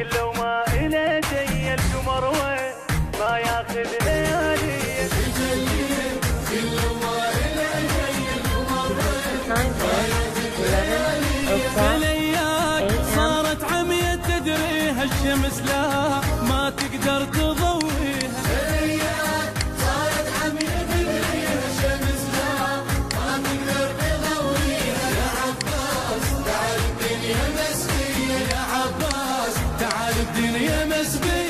كله وما إله زي القمر وين ما ياخذ ليالي كله وما إله زي القمر وين ما ياخذ ليالي. الايام صارت عمية تدري هالشمس لا ما تقدر تضويها. الايام صارت عمية تدري هالشمس لا ما تقدر تضويها. يا عباس تعال الدنيا مسبية، يا عباس تعال الدنيا مسبية.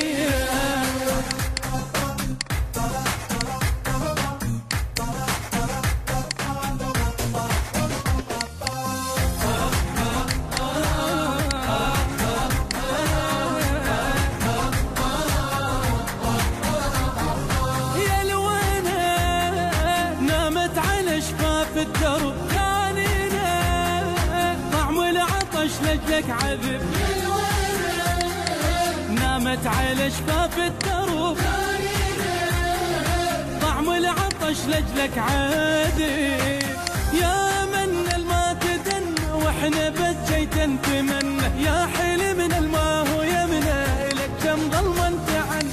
الدرب ثانينا طعم العطش لجلك عذب. نامت على شفاف الدرب طعم العطش لجلك عذب. يا من الما تدنى واحنا بجيت نتمنى، يا حلمنا الما هو يمنى لك كم ظلم انت عنا.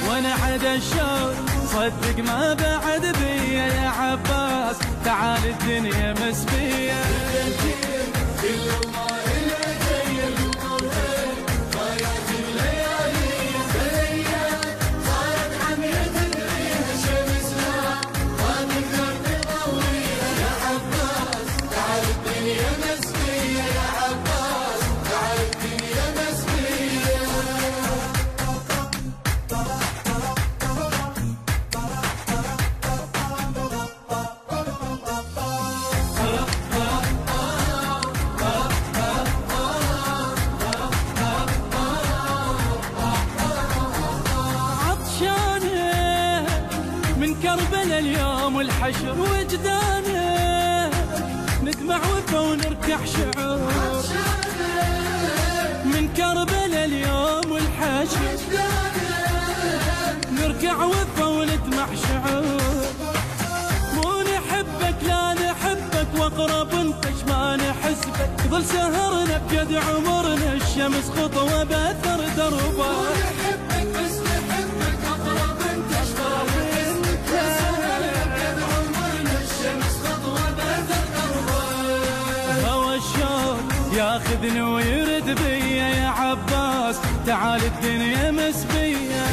وانا عدا الشوق صدق ما بعد بيا. يا عباس تعال الدنيا مسبية. كله ما إله زي القمر وين ما ياخذ ليالي. الايام صارت عمية تدري هالشمس لا ما تقدر تضويها. يا عباس تعال الدنيا مسبية، يا عباس تعال الدنيا مسبية. من كربلاء اليوم الحشر وجدانه ندمع وفا ونركح شعور. من كربلاء اليوم الحشر نركع وفا وندمع شعور. مو نحبك لا نحبك واقرب انتش ما نحسبك. ظل سهرنا بجد عمرنا الشمس خطوة باثر دربك. نحبك بس نحبك اقرب انتش ما نحسبك. سهرنا بجد عمرنا الشمس خطوة باثر دربك. هوى الشوق ياخذني ويرد بيا. يا عباس تعال الدنيا مسبية.